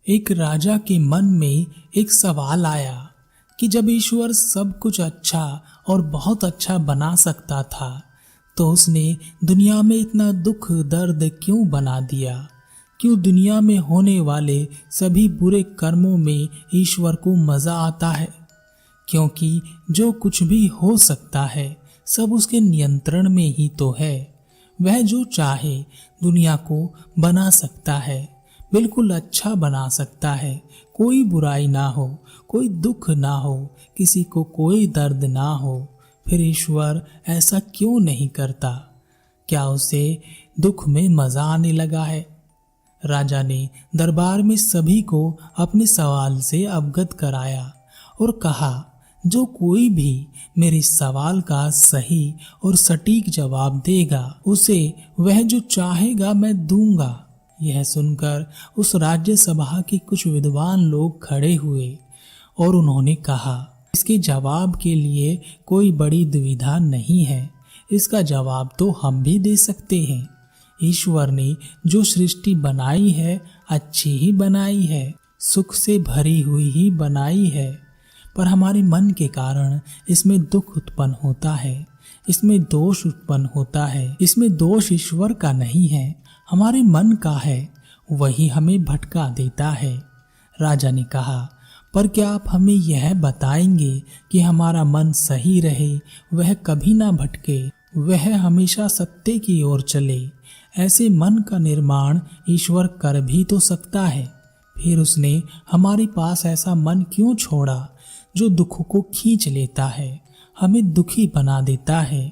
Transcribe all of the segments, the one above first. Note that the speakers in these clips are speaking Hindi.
एक राजा के मन में एक सवाल आया कि जब ईश्वर सब कुछ अच्छा और बहुत अच्छा बना सकता था तो उसने दुनिया में इतना दुख दर्द क्यों बना दिया। क्यों दुनिया में होने वाले सभी बुरे कर्मों में ईश्वर को मजा आता है। क्योंकि जो कुछ भी हो सकता है सब उसके नियंत्रण में ही तो है। वह जो चाहे दुनिया को बना सकता है, बिल्कुल अच्छा बना सकता है। कोई बुराई ना हो, कोई दुख ना हो, किसी को कोई दर्द ना हो। फिर ईश्वर ऐसा क्यों नहीं करता? क्या उसे दुख में मजा आने लगा है? राजा ने दरबार में सभी को अपने सवाल से अवगत कराया और कहा, जो कोई भी मेरे सवाल का सही और सटीक जवाब देगा उसे वह जो चाहेगा मैं दूंगा। यह सुनकर उस राज्यसभा के कुछ विद्वान लोग खड़े हुए और उन्होंने कहा, इसके जवाब के लिए कोई बड़ी दुविधा नहीं है। इसका जवाब तो हम भी दे सकते हैं। ईश्वर ने जो सृष्टि बनाई है अच्छी ही बनाई है, सुख से भरी हुई ही बनाई है। पर हमारे मन के कारण इसमें दुख उत्पन्न होता है, इसमें दोष उत्पन्न होता है। इसमें दोष ईश्वर का नहीं है, हमारे मन का है। वही हमें भटका देता है। राजा ने कहा, पर क्या आप हमें यह बताएंगे कि हमारा मन सही रहे, वह कभी ना भटके, वह हमेशा सत्य की ओर चले। ऐसे मन का निर्माण ईश्वर कर भी तो सकता है। फिर उसने हमारे पास ऐसा मन क्यों छोड़ा जो दुख को खींच लेता है, हमें दुखी बना देता है।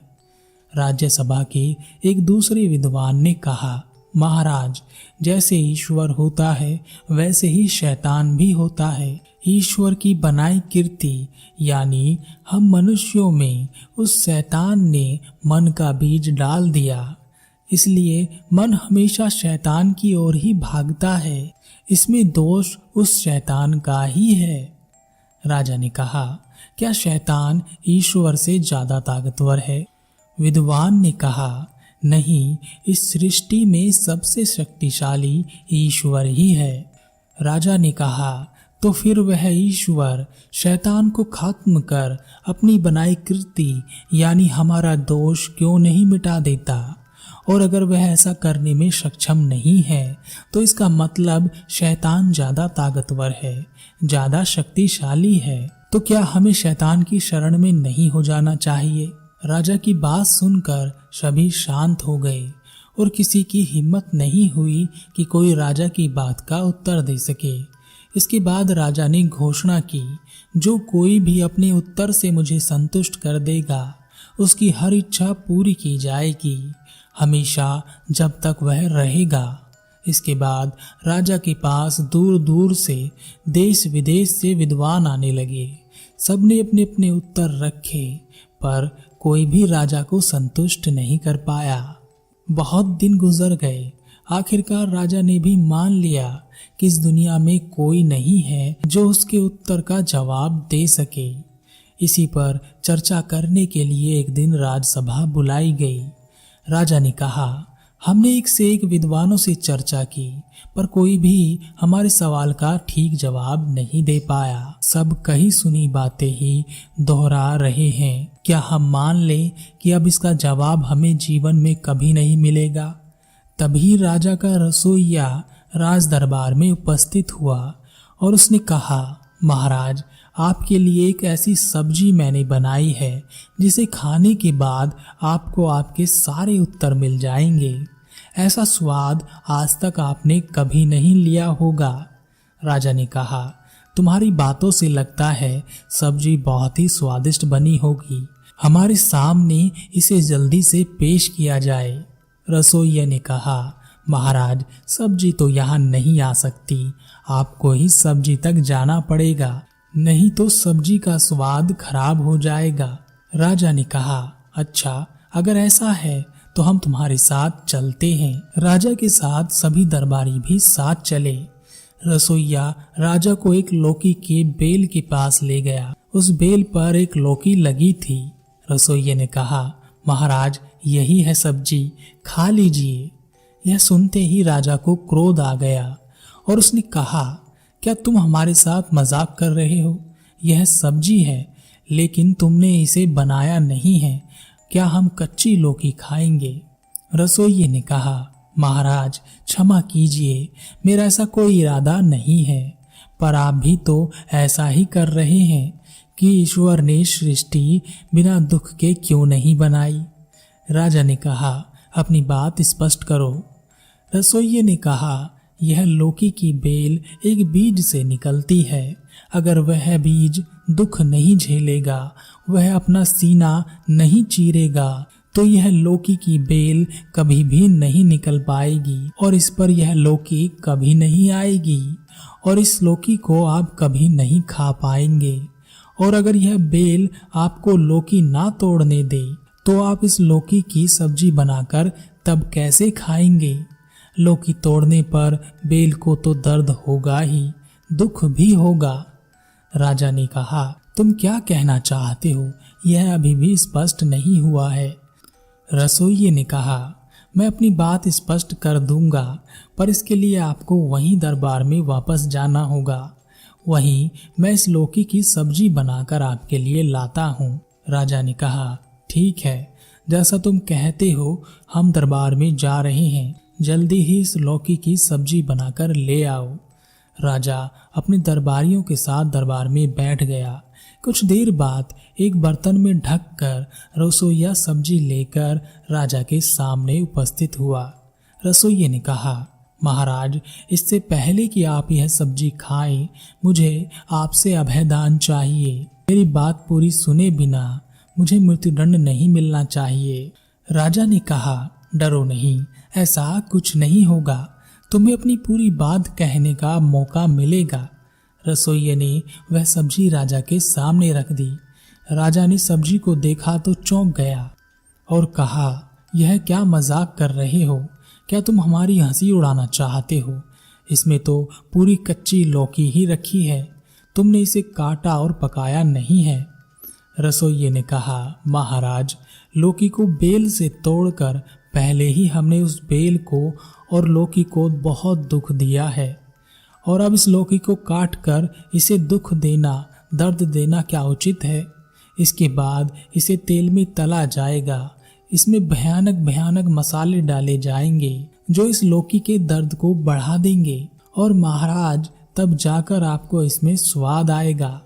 राज्यसभा के एक दूसरे विद्वान ने कहा, महाराज, जैसे ईश्वर होता है वैसे ही शैतान भी होता है। ईश्वर की बनाई कीर्ति यानी हम मनुष्यों में उस शैतान ने मन का बीज डाल दिया। इसलिए मन हमेशा शैतान की ओर ही भागता है। इसमें दोष उस शैतान का ही है। राजा ने कहा, क्या शैतान ईश्वर से ज्यादा ताकतवर है? विद्वान ने कहा, नहीं, इस सृष्टि में सबसे शक्तिशाली ईश्वर ही है। राजा ने कहा, तो फिर वह ईश्वर शैतान को खत्म कर अपनी बनाई कृति यानी हमारा दोष क्यों नहीं मिटा देता? और अगर वह ऐसा करने में सक्षम नहीं है तो इसका मतलब शैतान ज्यादा ताकतवर है, ज्यादा शक्तिशाली है। तो क्या हमें शैतान की शरण में नहीं हो जाना चाहिए? राजा की बात सुनकर सभी शांत हो गए और किसी की हिम्मत नहीं हुई कि कोई राजा की बात का उत्तर दे सके। इसके बाद राजा ने घोषणा की, जो कोई भी अपने उत्तर से मुझे संतुष्ट कर देगा उसकी हर इच्छा पूरी की जाएगी, हमेशा जब तक वह रहेगा। इसके बाद राजा के पास दूर दूर से देश विदेश से विद्वान आने लगे। सबने अपने अपने उत्तर रखे पर कोई भी राजा को संतुष्ट नहीं कर पाया। बहुत दिन गुजर गए। आखिरकार राजा ने भी मान लिया कि इस दुनिया में कोई नहीं है जो उसके उत्तर का जवाब दे सके। इसी पर चर्चा करने के लिए एक दिन राजसभा बुलाई गई। राजा ने कहा, हमने एक से एक विद्वानों से चर्चा की पर कोई भी हमारे सवाल का ठीक जवाब नहीं दे पाया। सब कही सुनी बातें ही दोहरा रहे हैं। क्या हम मान लें कि अब इसका जवाब हमें जीवन में कभी नहीं मिलेगा? तभी राजा का रसोइया राज दरबार में उपस्थित हुआ और उसने कहा, महाराज, आपके लिए एक ऐसी सब्जी मैंने बनाई है जिसे खाने के बाद आपको आपके सारे उत्तर मिल जाएंगे। ऐसा स्वाद आज तक आपने कभी नहीं लिया होगा। राजा ने कहा, तुम्हारी बातों से लगता है सब्जी बहुत ही स्वादिष्ट बनी होगी। हमारे सामने इसे जल्दी से पेश किया जाए। रसोइया ने कहा, महाराज, सब्जी तो यहाँ नहीं आ सकती, आपको ही सब्जी तक जाना पड़ेगा, नहीं तो सब्जी का स्वाद खराब हो जाएगा। राजा ने कहा, अच्छा, अगर ऐसा है तो हम तुम्हारे साथ चलते हैं। राजा के साथ सभी दरबारी भी साथ चले। रसोइया राजा को एक लौकी के बेल के पास ले गया। उस बेल पर एक लौकी लगी थी। रसोइये ने कहा, महाराज, यही है सब्जी, खा लीजिए। यह सुनते ही राजा को क्रोध आ गया और उसने कहा, क्या तुम हमारे साथ मजाक कर रहे हो? यह सब्जी है, लेकिन तुमने इसे बनाया नहीं है। क्या हम कच्ची लौकी खाएंगे? रसोइये ने कहा, महाराज क्षमा कीजिए, मेरा ऐसा कोई इरादा नहीं है, पर आप भी तो ऐसा ही कर रहे हैं कि ईश्वर ने सृष्टि बिना दुख के क्यों नहीं बनाई? राजा ने कहा, अपनी बात स्पष्ट करो। रसोइये ने कहा, यह लौकी की बेल एक बीज से निकलती है। अगर वह बीज दुख नहीं झेलेगा, वह अपना सीना नहीं चीरेगा, तो यह लौकी की बेल कभी भी नहीं निकल पाएगी और इस पर यह लौकी कभी नहीं आएगी और इस लौकी को आप कभी नहीं खा पाएंगे। और अगर यह बेल आपको लौकी ना तोड़ने दे, तो आप इस लौकी की सब्जी बनाकर तब कैसे खाएंगे? लौकी तोड़ने पर बेल को तो दर्द होगा ही, दुख भी होगा। राजा ने कहा, तुम क्या कहना चाहते हो? यह अभी भी स्पष्ट नहीं हुआ है। रसोइये ने कहा, मैं अपनी बात स्पष्ट कर दूंगा, पर इसके लिए आपको वहीं दरबार में वापस जाना होगा। वहीं मैं इस लौकी की सब्जी बनाकर आपके लिए लाता हूँ। राजा ने कहा, ठीक है, जैसा तुम कहते हो, हम दरबार में जा रहे हैं। जल्दी ही इस लौकी की सब्जी बनाकर ले आओ। राजा अपने दरबारियों के साथ दरबार में बैठ गया। कुछ देर बाद एक बर्तन में ढककर रसोइया सब्जी लेकर राजा के सामने उपस्थित हुआ। रसोइये ने कहा, महाराज, इससे पहले कि आप यह सब्जी खाएं, मुझे आपसे अभयदान चाहिए। मेरी बात पूरी सुने बिना मुझे मृत्युदंड नहीं मिलना चाहिए। राजा ने कहा, डरो नहीं, ऐसा कुछ नहीं होगा, तुम्हें अपनी पूरी बात कहने का मौका मिलेगा। रसोइये ने वह सब्जी राजा के सामने रख दी। राजा ने सब्जी को देखा तो चौंक गया और कहा, यह क्या मजाक कर रहे हो? क्या तुम हमारी हंसी उड़ाना चाहते हो? इसमें तो पूरी कच्ची लौकी ही रखी है, तुमने इसे काटा और पकाया नहीं है। रसोइये ने कहा, महाराज, लौकी को बेल से तोड़कर पहले ही हमने उस बेल को और लौकी को बहुत दुख दिया है, और अब इस लौकी को काट कर इसे दुख देना, दर्द देना क्या उचित है? इसके बाद इसे तेल में तला जाएगा, इसमें भयानक भयानक मसाले डाले जाएंगे जो इस लौकी के दर्द को बढ़ा देंगे, और महाराज तब जाकर आपको इसमें स्वाद आएगा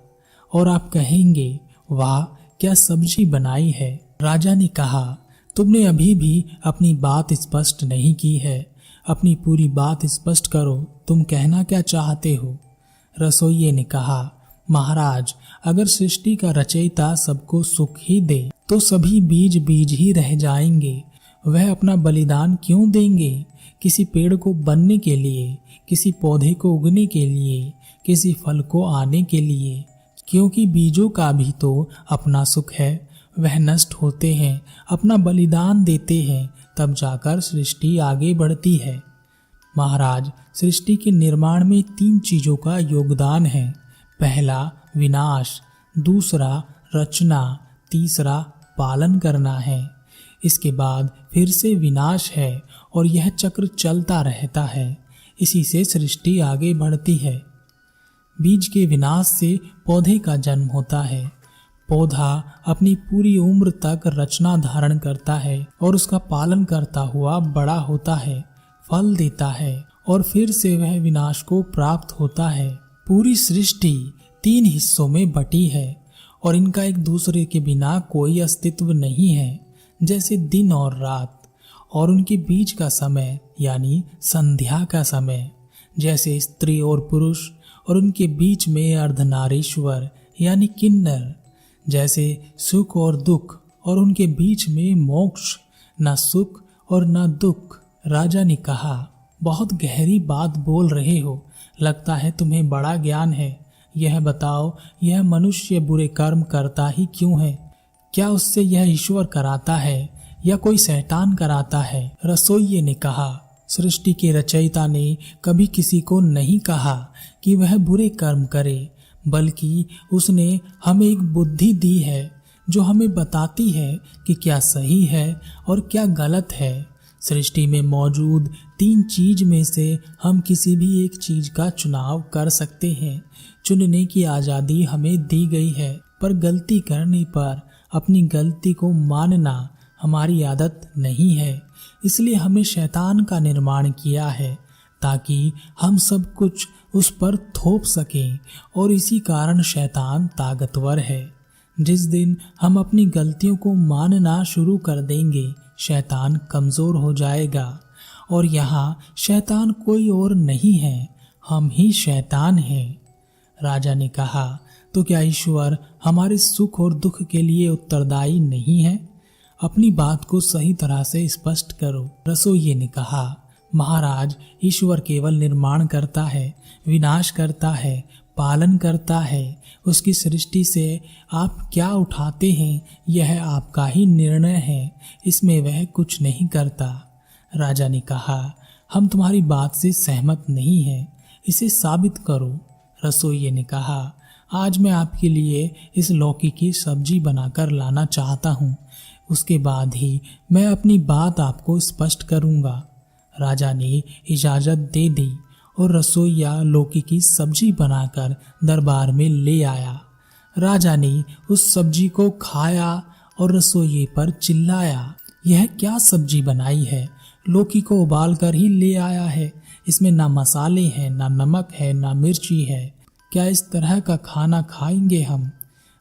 और आप कहेंगे, वाह क्या सब्जी बनाई है। राजा ने कहा, तुमने अभी भी अपनी बात स्पष्ट नहीं की है, अपनी पूरी बात स्पष्ट करो, तुम कहना क्या चाहते हो? रसोइये ने कहा, महाराज, अगर सृष्टि का रचयिता सबको सुख ही दे तो सभी बीज बीज ही रह जाएंगे। वह अपना बलिदान क्यों देंगे? किसी पेड़ को बनने के लिए, किसी पौधे को उगने के लिए, किसी फल को आने के लिए, क्योंकि बीजों का भी तो अपना सुख है। वह नष्ट होते हैं, अपना बलिदान देते हैं, तब जाकर सृष्टि आगे बढ़ती है। महाराज, सृष्टि के निर्माण में 3 चीजों का योगदान है। पहला विनाश, दूसरा रचना, तीसरा पालन करना है। इसके बाद फिर से विनाश है और यह चक्र चलता रहता है। इसी से सृष्टि आगे बढ़ती है। बीज के विनाश से पौधे का जन्म होता है। पौधा अपनी पूरी उम्र तक रचना धारण करता है और उसका पालन करता हुआ बड़ा होता है, फल देता है और फिर से वह विनाश को प्राप्त होता है। पूरी सृष्टि 3 हिस्सों में बटी है और इनका एक दूसरे के बिना कोई अस्तित्व नहीं है, जैसे दिन और रात, और उनके बीच का समय यानी संध्या का समय, जैसे स्त्री और पुरुष, और उनके बीच में अर्धनारीश्वर यानी किन्नर, जैसे सुख और दुख, और उनके बीच में मोक्ष, न सुख और न दुख। राजा ने कहा, बहुत गहरी बात बोल रहे हो, लगता है तुम्हें बड़ा ज्ञान है। यह बताओ, यह मनुष्य बुरे कर्म करता ही क्यों है? क्या उससे यह ईश्वर कराता है या कोई शैतान कराता है? रसोइये ने कहा, सृष्टि के रचयिता ने कभी किसी को नहीं कहा कि वह बुरे कर्म करे, बल्कि उसने हमें एक बुद्धि दी है जो हमें बताती है कि क्या सही है और क्या गलत है। सृष्टि में मौजूद 3 चीज में से हम किसी भी एक चीज का चुनाव कर सकते हैं। चुनने की आज़ादी हमें दी गई है, पर गलती करने पर अपनी गलती को मानना हमारी आदत नहीं है। इसलिए हमें शैतान का निर्माण किया है ताकि हम सब कुछ उस पर थोप सकें, और इसी कारण शैतान ताकतवर है। जिस दिन हम अपनी गलतियों को मानना शुरू कर देंगे, शैतान कमज़ोर हो जाएगा। और यहाँ शैतान कोई और नहीं है, हम ही शैतान हैं। राजा ने कहा, तो क्या ईश्वर हमारे सुख और दुख के लिए उत्तरदायी नहीं है? अपनी बात को सही तरह से स्पष्ट करो। रसोइये ने कहा, महाराज, ईश्वर केवल निर्माण करता है, विनाश करता है, पालन करता है। उसकी सृष्टि से आप क्या उठाते हैं यह आपका ही निर्णय है, इसमें वह कुछ नहीं करता। राजा ने कहा, हम तुम्हारी बात से सहमत नहीं हैं, इसे साबित करो। रसोइये ने कहा, आज मैं आपके लिए इस लौकी की सब्जी बनाकर लाना चाहता हूँ, उसके बाद ही मैं अपनी बात आपको स्पष्ट करूँगा। राजा ने इजाज़त दे दी और रसोइया लौकी की सब्जी बनाकर दरबार में ले आया। राजा ने उस सब्जी को खाया और रसोइये पर चिल्लाया, यह क्या सब्जी बनाई है? लौकी को उबाल कर ही ले आया है, इसमें ना मसाले हैं, ना नमक है, ना मिर्ची है। क्या इस तरह का खाना खाएंगे हम?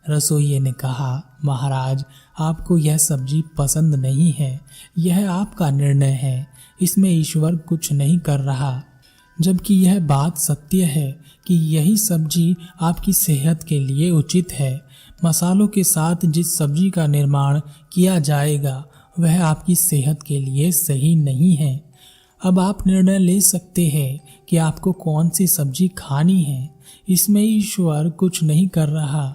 रसोइये ने कहा, महाराज, आपको यह सब्जी पसंद नहीं है, यह आपका निर्णय है, इसमें ईश्वर कुछ नहीं कर रहा। जबकि यह बात सत्य है कि यही सब्जी आपकी सेहत के लिए उचित है। मसालों के साथ जिस सब्जी का निर्माण किया जाएगा वह आपकी सेहत के लिए सही नहीं है। अब आप निर्णय ले सकते हैं कि आपको कौन सी सब्जी खानी है। इसमें ईश्वर कुछ नहीं कर रहा,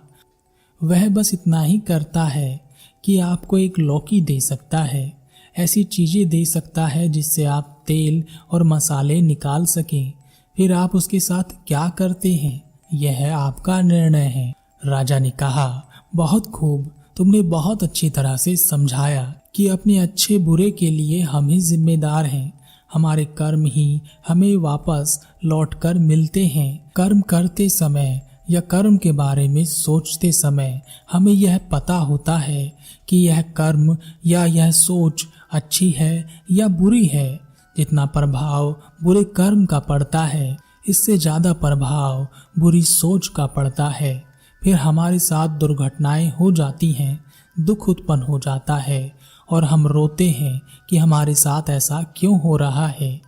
वह बस इतना ही करता है कि आपको एक लौकी दे सकता है, ऐसी चीज़ें दे सकता है जिससे आप तेल और मसाले निकाल सकें। फिर आप उसके साथ क्या करते हैं यह आपका निर्णय है। राजा ने कहा, बहुत खूब, तुमने बहुत अच्छी तरह से समझाया कि अपने अच्छे बुरे के लिए हम ही जिम्मेदार हैं। हमारे कर्म ही हमें वापस लौटकर मिलते हैं। कर्म करते समय या कर्म के बारे में सोचते समय हमें यह पता होता है कि यह कर्म या यह सोच अच्छी है या बुरी है। जितना प्रभाव बुरे कर्म का पड़ता है, इससे ज़्यादा प्रभाव बुरी सोच का पड़ता है। फिर हमारे साथ दुर्घटनाएं हो जाती हैं, दुख उत्पन्न हो जाता है और हम रोते हैं कि हमारे साथ ऐसा क्यों हो रहा है,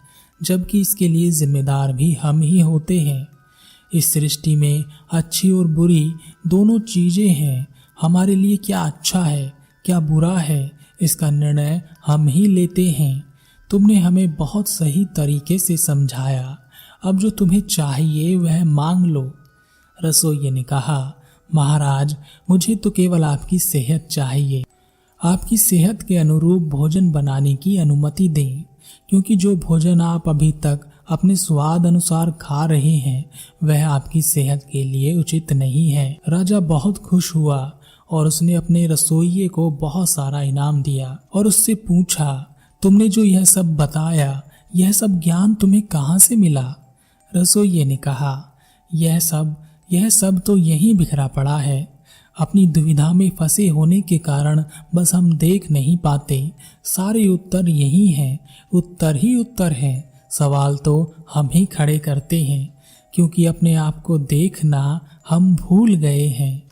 जबकि इसके लिए जिम्मेदार भी हम ही होते हैं। इस सृष्टि में अच्छी और बुरी दोनों चीज़ें हैं। हमारे लिए क्या अच्छा है, क्या बुरा है, इसका निर्णय हम ही लेते हैं। तुमने हमें बहुत सही तरीके से समझाया। अब जो तुम्हें चाहिए वह मांग लो। रसोइये ने कहा, महाराज, मुझे तो केवल आपकी सेहत चाहिए। आपकी सेहत के अनुरूप भोजन बनाने की अनुमति दें, क्योंकि जो भोजन आप अभी तक अपने स्वाद अनुसार खा रहे हैं वह आपकी सेहत के लिए उचित नहीं है। राजा बहुत खुश हुआ और उसने अपने रसोइये को बहुत सारा इनाम दिया और उससे पूछा, तुमने जो यह सब बताया, यह सब ज्ञान तुम्हें कहाँ से मिला? रसोइये ने कहा, यह सब तो यहीं बिखरा पड़ा है। अपनी दुविधा में फंसे होने के कारण बस हम देख नहीं पाते। सारे उत्तर यही हैं, उत्तर ही उत्तर हैं। सवाल तो हम ही खड़े करते हैं, क्योंकि अपने आप को देखना हम भूल गए हैं।